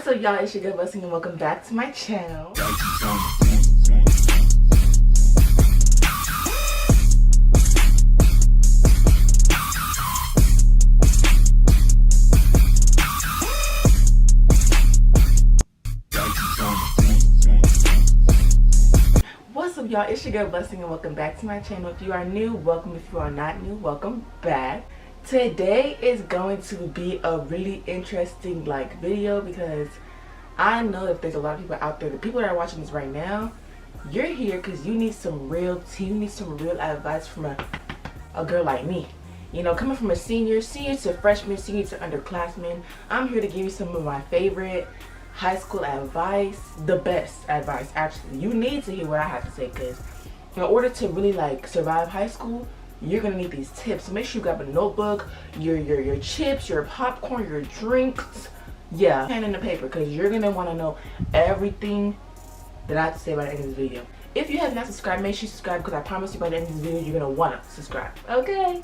up, y'all? It's your girl ʀɪʀᴜnᴇ and welcome back to my channel. What's up, y'all? It's your girl ʀɪʚnᴇ and welcome back to my channel. If you are new, welcome. If you are not new, welcome back. Today is going to be a really interesting video because I know that there's a lot of people out there, the people that are watching this right now, you're here because you need some real tea, you need some real advice from a girl like me. You know, coming from a senior to freshman, senior to underclassmen, I'm here to give you some of my favorite high school advice, the best advice actually. You need to hear what I have to say because in order to really survive high school, you're gonna need these tips. So make sure you grab a notebook, your chips, your popcorn, your drinks, pen and the paper, because you're gonna want to know everything that I have to say by the end of this video. If you have not subscribed, make sure you subscribe because I promise you by the end of this video you're gonna want to subscribe. Okay.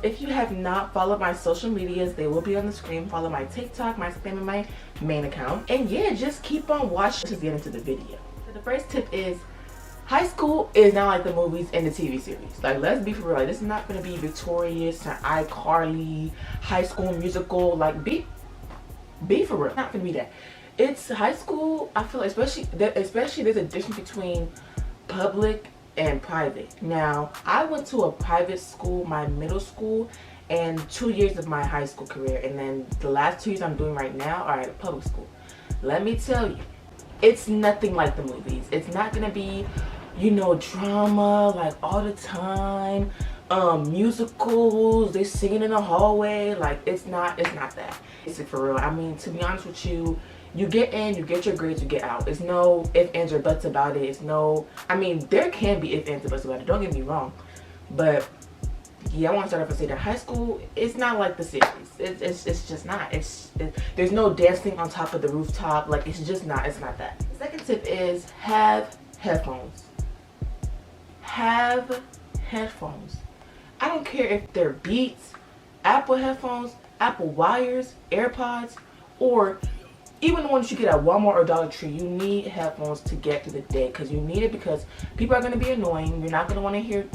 If you have not followed my social medias, they will be on the screen. Follow my TikTok, my Instagram, and my main account. And yeah, just keep on watching to get into the video. So the first tip is, high school is not like the movies and the TV series. Let's be for real. This is not gonna be Victorious or iCarly, High School Musical. Be for real. Not gonna be that. It's high school. I feel especially there's a difference between public and private. Now, I went to a private school, my middle school, and 2 years of my high school career, and then the last 2 years I'm doing right now are at a public school. Let me tell you, it's nothing like the movies. It's not gonna be, you know, drama all the time, musicals, they're singing in the hallway. It's not that. It's for real. I mean, to be honest with you, you get in, you get your grades, you get out. There's no ifs, ands, or buts about it. It's no, I mean, there can be ifs, ands, or buts about it, don't get me wrong, but yeah, I want to start off and say that high school, it's not like the series. It's just not. There's no dancing on top of the rooftop. It's just not. It's not that. The second tip is have headphones. Have headphones. I don't care if they're Beats, Apple headphones, Apple wires, AirPods, or even the ones you get at Walmart or Dollar Tree. You need headphones to get through the day because you need it because people are going to be annoying. You're not going to want to hear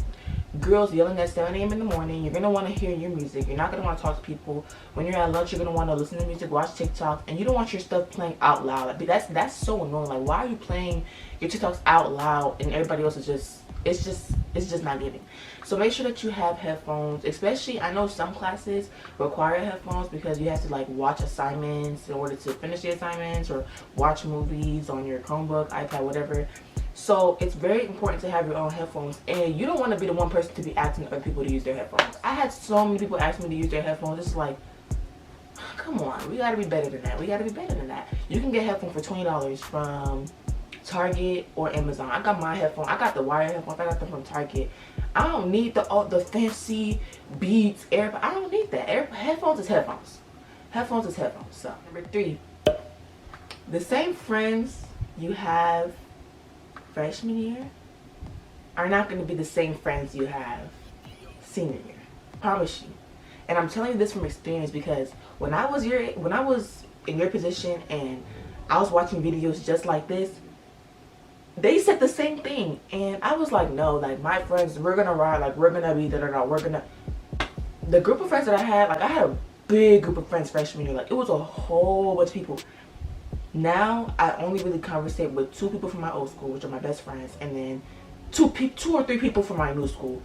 girls yelling at 7 a.m. in the morning. You're going to want to hear your music. You're not going to want to talk to people. When you're at lunch, you're going to want to listen to music, watch TikTok, and you don't want your stuff playing out loud. That's so annoying. Why are you playing your TikToks out loud and everybody else is just, it's just not giving. So make sure that you have headphones, especially I know some classes require headphones because you have to watch assignments in order to finish the assignments or watch movies on your Chromebook, iPad, whatever. So it's very important to have your own headphones, and you don't want to be the one person to be asking other people to use their headphones. I had so many people ask me to use their headphones. It's come on, we gotta be better than that. We gotta be better than that. You can get headphones for $20 from Target or Amazon. I got my headphones. I got the wire headphones. I got them from Target. I don't need the fancy Beats, AirPods. I don't need that. Headphones is headphones. Headphones is headphones. So number 3, the same friends you have freshman year are not going to be the same friends you have senior year. I promise you. And I'm telling you this from experience because when I was in your position and I was watching videos just like this, they said the same thing, and I was like, no, my friends, we're gonna ride, we're gonna be the group of friends that I had, I had a big group of friends freshman year. It was a whole bunch of people. Now I only really conversate with 2 people from my old school, which are my best friends, and then 2 or 3 people from my new school.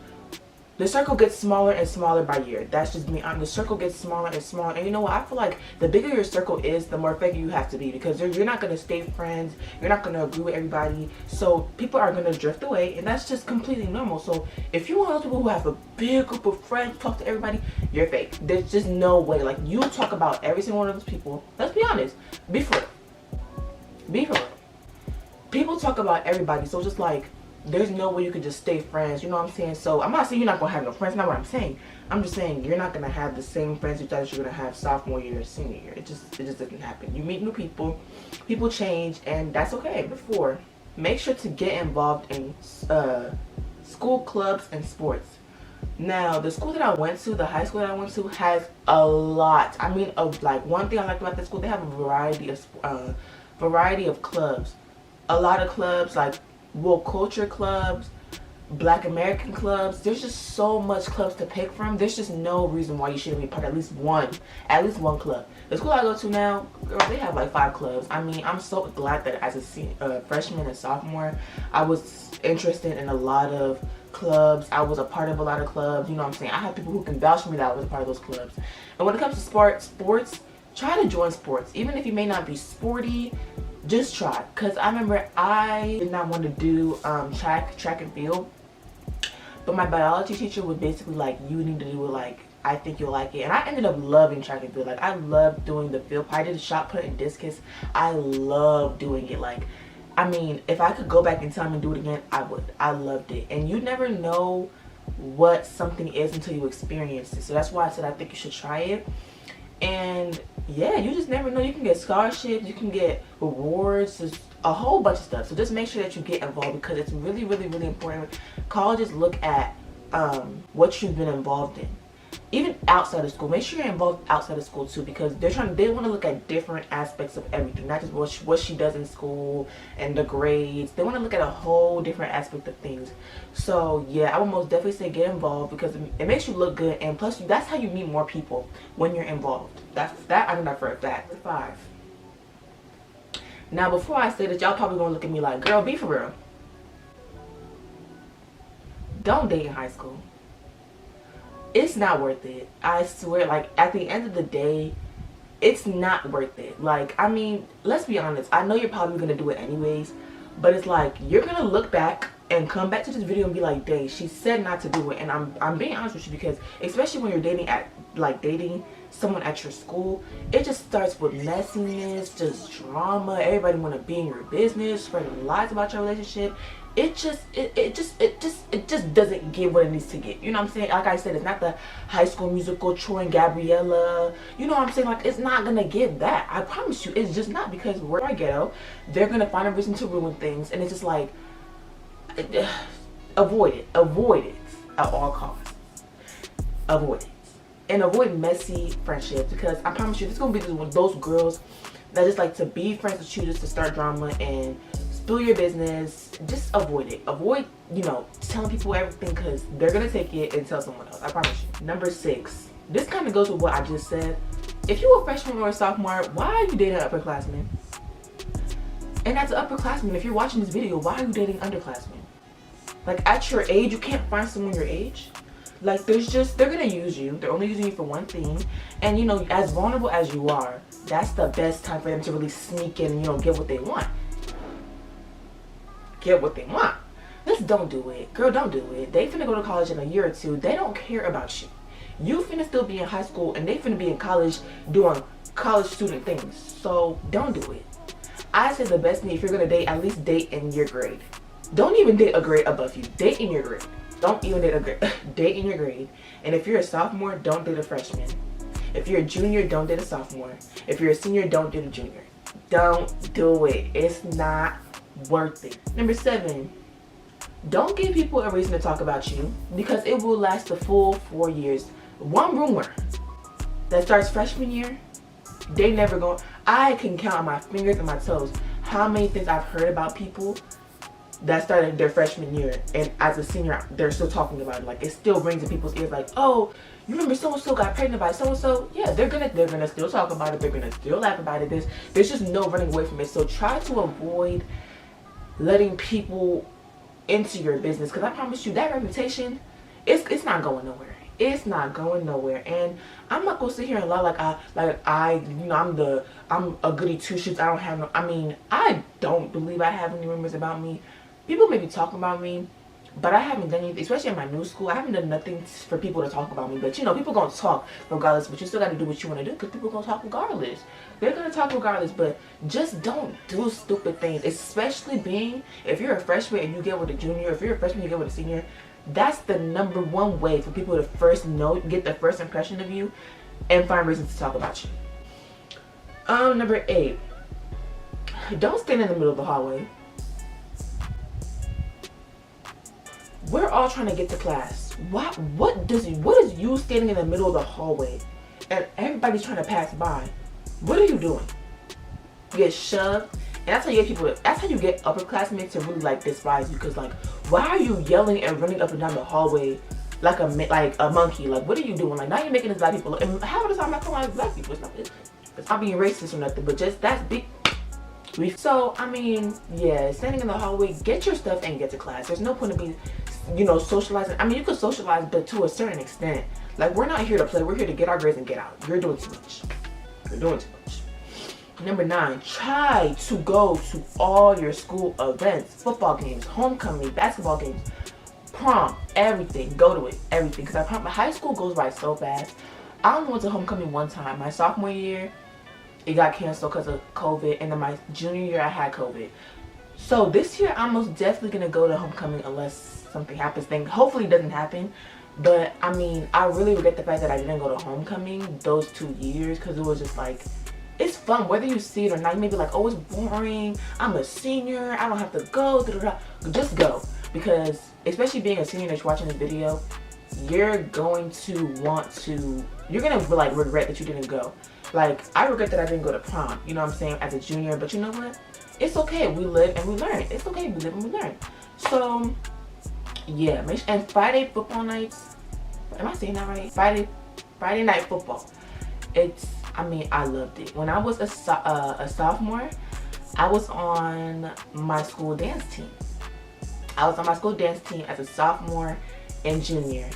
The circle gets smaller and smaller by year. That's just me. The circle gets smaller and smaller. And you know what? I feel like the bigger your circle is, the more effective you have to be because you're not going to stay friends. You're not going to agree with everybody. So people are going to drift away, and that's just completely normal. So if you're one of those people who have a big group of friends, talk to everybody, you're fake. There's just no way. You talk about every single one of those people. Let's be honest. Be for real. Be for real. People talk about everybody. So it's just there's no way you could just stay friends, you know what I'm saying? So I'm not saying you're not gonna have no friends, not what I'm saying. I'm just saying you're not gonna have the same friends you thought you were gonna have sophomore year or senior year. It just doesn't happen. You meet new people, people change, and that's okay. Number 4, make sure to get involved in school clubs and sports. Now, the school that I went to, the high school that I went to, has a lot. I mean, of like, one thing I liked about the school, they have a variety of clubs. A lot of clubs, like woke culture clubs, Black American clubs. There's just so much clubs to pick from. There's just no reason why you shouldn't be part of at least one club. The school I go to now, girl, they have like 5 clubs. I mean, I'm so glad that as a freshman and sophomore, I was interested in a lot of clubs. I was a part of a lot of clubs. You know what I'm saying? I have people who can vouch for me that I was a part of those clubs. And when it comes to sports, try to join sports. Even if you may not be sporty, just try. Because I remember I did not want to do track and field. But my biology teacher was basically like, you need to do it, like, I think you'll like it. And I ended up loving track and field. Like, I loved doing the field. I did shot put and discus. I love doing it. Like, I mean, if I could go back in time and do it again, I would. I loved it. And you never know what something is until you experience it. So that's why I said I think you should try it. And yeah, you just never know. You can get scholarships, you can get rewards, just a whole bunch of stuff. So just make sure that you get involved, because it's really, really, really important. Colleges look at what you've been involved in. Even outside of school, make sure you're involved outside of school too, because they want to look at different aspects of everything, not just what she does in school and the grades. They want to look at a whole different aspect of things. So yeah, I would most definitely say get involved, because it makes you look good, and plus that's how you meet more people when you're involved. I know that for a fact. 5. Now, before I say that, y'all probably gonna look at me like, girl, be for real. Don't date in high school. It's not worth it. I swear, like, at the end of the day, it's not worth it. Like, I mean, let's be honest. I know you're probably gonna do it anyways, but it's like, you're gonna look back and come back to this video and be like, dang, she said not to do it. And I'm being honest with you, because especially when you're dating someone at your school, it just starts with messiness, just drama. Everybody want to be in your business, spreading lies about your relationship. It just doesn't get what it needs to get. You know what I'm saying? Like I said, it's not the High School Musical, Troy and Gabriella. You know what I'm saying? Like, it's not gonna give that. I promise you, it's just not, because we're ghetto. They're gonna find a reason to ruin things, and it's just like, avoid it at all costs. Avoid it, and avoid messy friendships, because I promise you, this is gonna be those girls that just like to be friends with you just to start drama and spill your business. Just avoid it. Avoid, you know, telling people everything, because they're gonna take it and tell someone else. I promise you. Number 6. This kind of goes with what I just said. If you're a freshman or a sophomore, why are you dating upperclassmen? And as an upperclassman, if you're watching this video, why are you dating underclassmen? Like, at your age, you can't find someone your age. Like, they're gonna use you. They're only using you for one thing. And, you know, as vulnerable as you are, that's the best time for them to really sneak in and, you know, get what they want. Get what they want. Just don't do it. Girl, don't do it. They finna go to college in a year or 2. They don't care about you. You finna still be in high school, and they finna be in college doing college student things. So don't do it. I say the best thing, if you're gonna date, at least date in your grade. Don't even date a grade above you. Date in your grade. Don't even date a grade. Date in your grade. And if you're a sophomore, don't date a freshman. If you're a junior, don't date a sophomore. If you're a senior, don't date a junior. Don't do it. It's not worth it. Number 7, don't give people a reason to talk about you, because it will last the full 4 years. One rumor that starts freshman year, they never go. I can count on my fingers and my toes how many things I've heard about people that started their freshman year, and as a senior they're still talking about it. Like, it still rings in people's ears, like, oh, you remember so-and-so got pregnant by so-and-so? Yeah, they're gonna still talk about it. They're gonna still laugh about it. There's just no running away from it. So try to avoid letting people into your business, because I promise you, that reputation, it's not going nowhere. It's not going nowhere. And I'm not gonna sit here and lie I'm a goody two shoes. I don't have no, I mean, I don't believe I have any rumors about me. People may be talking about me, but I haven't done anything, especially in my new school. I haven't done nothing for people to talk about me. But, you know, people gonna talk regardless, but you still gotta do what you wanna do, because people gonna talk regardless. They're gonna talk regardless, but just don't do stupid things, especially if you're a freshman and you get with a junior, if you're a freshman and you get with a senior. That's the number 1 way for people to get the first impression of you and find reasons to talk about you. Number 8, don't stand in the middle of the hallway. We're all trying to get to class. What is you standing in the middle of the hallway and everybody's trying to pass by? What are you doing? You get shoved, and that's how you get people. That's how you get upperclassmen to really like despise you. Because like, why are you yelling and running up and down the hallway like a monkey? Like, what are you doing? Like, now you're making this black people. And half of the time, I'm not calling like black people. It's not being racist or nothing, but just that's big. So I mean, yeah, standing in the hallway, get your stuff and get to class. There's no point in being, you know, socializing. I mean, you could socialize, but to a certain extent. Like, we're not here to play. We're here to get our grades and get out. You're doing too much. You're doing too much. Number 9, try to go to all your school events, football games, homecoming, basketball games, prom, everything. Go to it, everything. Because my high school goes by so fast. I only went to homecoming one time. My sophomore year, it got canceled because of COVID, and then my junior year I had COVID. So this year I'm most definitely gonna go to homecoming unless something happens. Hopefully it doesn't happen. But I mean, I really regret the fact that I didn't go to homecoming those 2 years, because it was just like, it's fun whether you see it or not. You may be like, oh, it's boring, I'm a senior, I don't have to go, just go. Because especially being a senior that's watching this video, you're going to like regret that you didn't go. Like, I regret that I didn't go to prom, you know what I'm saying, as a junior. But you know what? It's okay. We live and we learn. It's okay. We live and we learn. So, yeah. And Friday football nights. Am I saying that right? Friday night football. I mean, I loved it. When I was a sophomore, I was on my school dance team. I was on my school dance team as a sophomore and junior.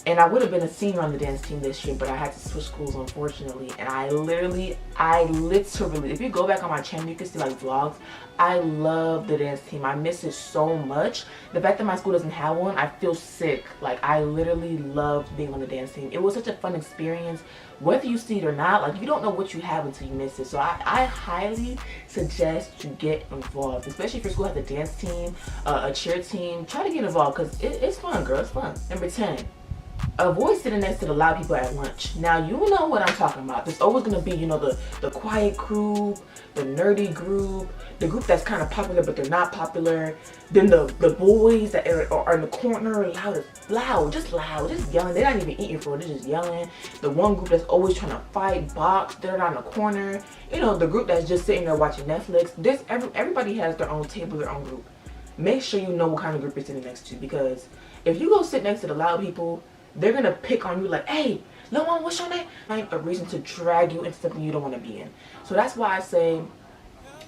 And I would have been a senior on the dance team this year, but I had to switch schools, unfortunately. And I literally, if you go back on my channel, you can see like vlogs. I love the dance team. I miss it so much. The fact that my school doesn't have one, I feel sick. Like, I literally loved being on the dance team. It was such a fun experience. Whether you see it or not, like, you don't know what you have until you miss it. So I highly suggest you get involved, especially if your school has a dance team, a cheer team. Try to get involved, because it's fun, girl. It's fun. Number 10. Avoid sitting next to the loud people at lunch. Now, you know what I'm talking about. There's always going to be, you know, the quiet group, the nerdy group, the group that's kind of popular but they're not popular. Then the boys that are in the corner, loud, just yelling. They're not even eating for it, they're just yelling. The one group that's always trying to fight, box, they're not in the corner. You know, the group that's just sitting there watching Netflix. Everybody has their own table, their own group. Make sure you know what kind of group you're sitting next to, because if you go sit next to the loud people, they're gonna pick on you like, hey, no one, what's your name? Find a reason to drag you into something you don't want to be in. So that's why I say,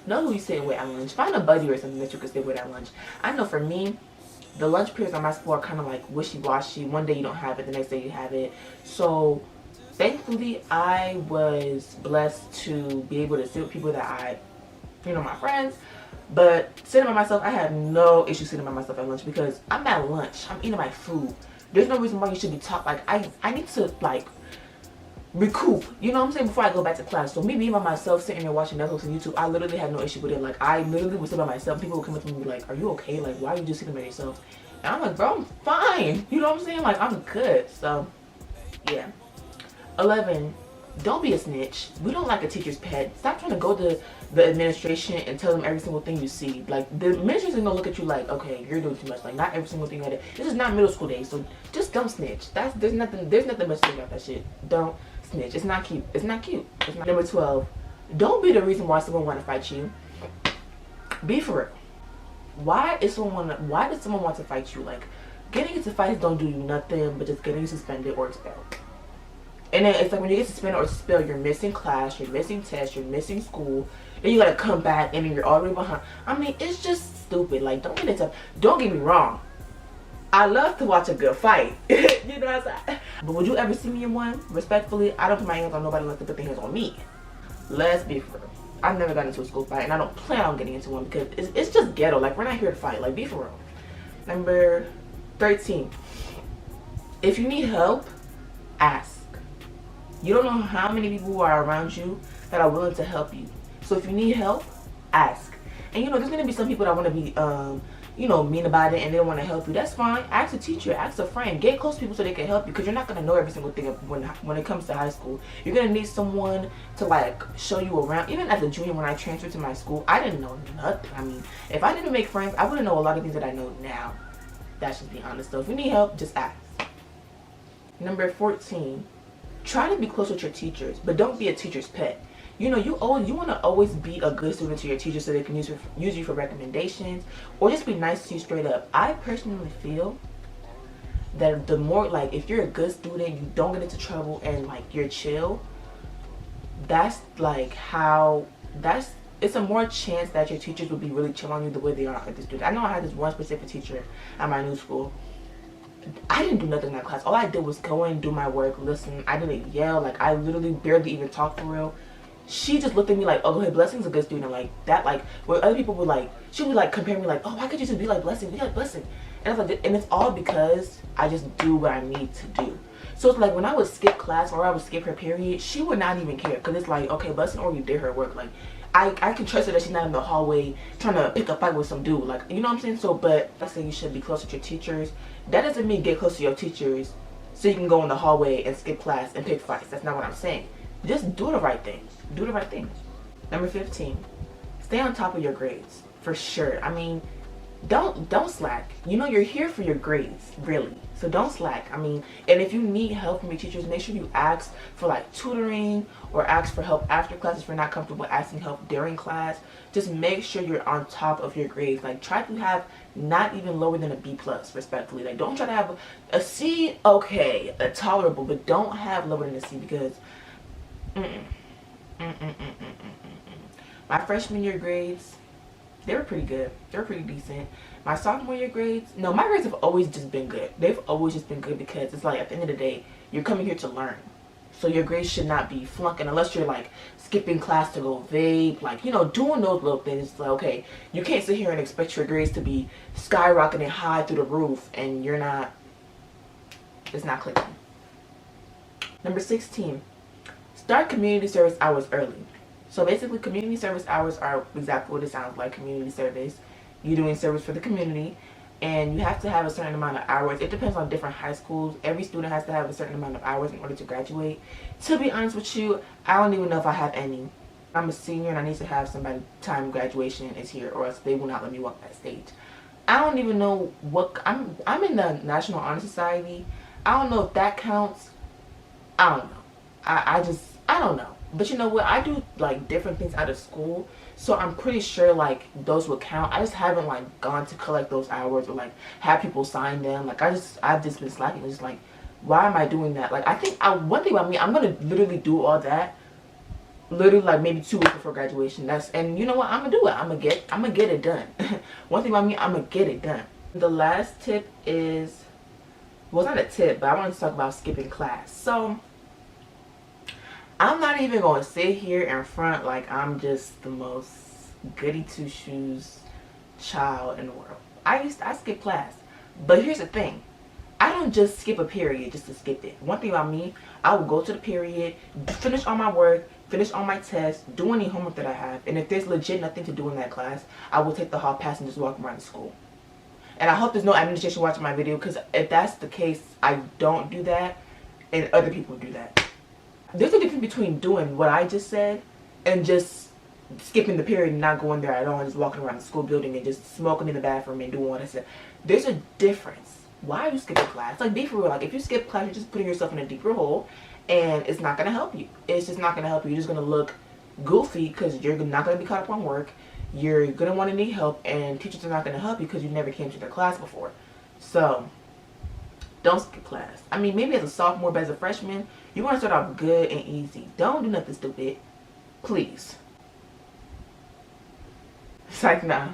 know who you sitting with at lunch. Find a buddy or something that you can sit with at lunch. I know for me, the lunch periods on my school are kind of like wishy-washy. One day you don't have it, the next day you have it. So thankfully, I was blessed to be able to sit with people that my friends. But sitting by myself, I have no issue sitting by myself at lunch, because I'm at lunch. I'm eating my food. There's no reason why you should be taught. Like, I need to, like, recoup, you know what I'm saying, before I go back to class. So me being by myself, sitting there watching Netflix and YouTube, I literally had no issue with it. Like, I literally would sit by myself. People would come up to me and be like, are you okay? Like, why are you just sitting by yourself? And I'm like, bro, I'm fine. You know what I'm saying? Like, I'm good. So, yeah. 11, don't be a snitch. We don't like a teacher's pet. Stop trying to go to the administration and tell them every single thing you see. Like, the administration's gonna look at you like, okay, you're doing too much. Like, not every single thing you do. This is not middle school days, so just don't snitch. There's nothing much to say about that shit. Don't snitch. It's not cute. It's not cute. It's not. Number 12, don't be the reason why someone want to fight you. Be for real. Why does someone want to fight you? Like, getting into fights don't do you nothing but just getting you suspended or expelled. And then it's like when you get suspended or expelled, you're missing class, you're missing tests, you're missing school, then you gotta come back and then you're already behind. I mean, it's just stupid. Like, don't get me wrong. I love to watch a good fight. You know what I'm saying? But would you ever see me in one? Respectfully, I don't put my hands on nobody unless they put their hands on me. Let's be for real. I've never gotten into a school fight, and I don't plan on getting into one, because it's just ghetto. Like, we're not here to fight. Like, be for real. Number 13. If you need help, ask. You don't know how many people are around you that are willing to help you. So if you need help, ask. And you know, there's gonna be some people that want to be, mean about it and they don't want to help you. That's fine. Ask a teacher, ask a friend, get close to people so they can help you, because you're not gonna know every single thing when it comes to high school. You're gonna need someone to like show you around. Even as a junior, when I transferred to my school, I didn't know nothing. I mean, if I didn't make friends, I wouldn't know a lot of things that I know now. That's just being honest. So if you need help, just ask. Number 14, try to be close with your teachers, but don't be a teacher's pet. You know, you want to always be a good student to your teacher so they can use you for recommendations, or just be nice to you straight up. I personally feel that the more, like, if you're a good student, you don't get into trouble, and like you're chill, that's like how it's a more chance that your teachers will be really chill on you the way they are with the student. I know I had this one specific teacher at my new school. I didn't do nothing in that class. All I did was go in, do my work, listen. I didn't yell. Like, I literally barely even talked for real. She just looked at me like, oh, hey, Blessing's a good student. Like that, like where other people would like, she would like compare me like, oh, why could you just be like Blessing? Be like Blessing. And I was like, and it's all because I just do what I need to do. So it's like when I would skip class or I would skip her period, she would not even care, because it's like, okay, Blessing already did her work. Like I can trust her that she's not in the hallway trying to pick a fight with some dude. Like, you know what I'm saying? So, but I say you should be close with your teachers. That doesn't mean get close to your teachers so you can go in the hallway and skip class and pick fights. That's not what I'm saying. Just do the right thing. Do the right thing. Number 15, stay on top of your grades, for sure. I mean, don't slack. You know, you're here for your grades, really. So don't slack. I mean, and if you need help from your teachers, make sure you ask for like tutoring, or ask for help after class if you're not comfortable asking help during class. Just make sure you're on top of your grades. Like, try to have not even lower than a B+, respectfully. Like, don't try to have a C, okay, a tolerable, but don't have lower than a C, because my freshman year grades, they were pretty good. They were pretty decent. My sophomore year grades, no, my grades have always just been good. They've always just been good, because it's like, at the end of the day, you're coming here to learn. So your grades should not be flunking unless you're like skipping class to go vape, like, you know, doing those little things. It's like, okay, you can't sit here and expect your grades to be skyrocketing high through the roof and you're not, it's not clicking. Number 16, start community service hours early. So basically, community service hours are exactly what it sounds like, community service. You're doing service for the community, and you have to have a certain amount of hours. It depends on different high schools. Every student has to have a certain amount of hours in order to graduate. To be honest with you, I don't even know if I have any. I'm a senior and I need to have some by the time graduation is here, or else they will not let me walk that stage. I don't even know what, I'm in the National Honor Society. I don't know if that counts. I don't know. I don't know. But you know what? I do like different things out of school, so I'm pretty sure like those would count. I just haven't like gone to collect those hours or like have people sign them. Like I've just been slacking. It's just like, why am I doing that? Like, I think one thing about me, I'm gonna literally do all that literally like maybe 2 weeks before graduation. And you know what? I'm gonna do it. I'm gonna get it done. One thing about me, I'm gonna get it done. The last tip is, well, it's not a tip, but I want to talk about skipping class. So I'm not even going to sit here in front like I'm just the most goody two shoes child in the world. I skip class. But here's the thing. I don't just skip a period just to skip it. One thing about me, I will go to the period, finish all my work, finish all my tests, do any homework that I have. And if there's legit nothing to do in that class, I will take the hall pass and just walk around the school. And I hope there's no administration watching my video, because if that's the case, I don't do that and other people do that. There's a difference between doing what I just said and just skipping the period and not going there at all and just walking around the school building and just smoking in the bathroom and doing what I said. There's a difference. Why are you skipping class? Like, be for real. Like, if you skip class, you're just putting yourself in a deeper hole, and it's not going to help you. It's just not going to help you. You're just going to look goofy because you're not going to be caught up on work. You're going to want to need help, and teachers are not going to help you because you never came to their class before. So don't skip class. I mean, maybe as a sophomore, but as a freshman, you want to start off good and easy. Don't do nothing stupid. Please. It's like, nah.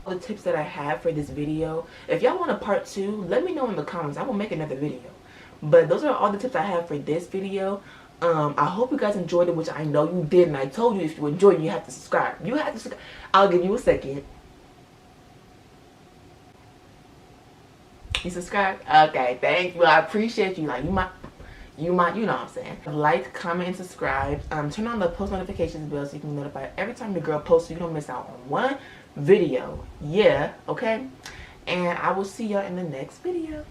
All the tips that I have for this video. If y'all want a part 2, let me know in the comments. I will make another video. But those are all the tips I have for this video. I hope you guys enjoyed it, which I know you did. And I told you if you enjoyed it, you have to subscribe. You have to subscribe. I'll give you a second. You subscribed? Okay, thank you. I appreciate you. Like, you know what I'm saying. Like, comment, and subscribe. Turn on the post notifications bell so you can be notified every time your girl posts so you don't miss out on one video. Yeah, okay? And I will see y'all in the next video.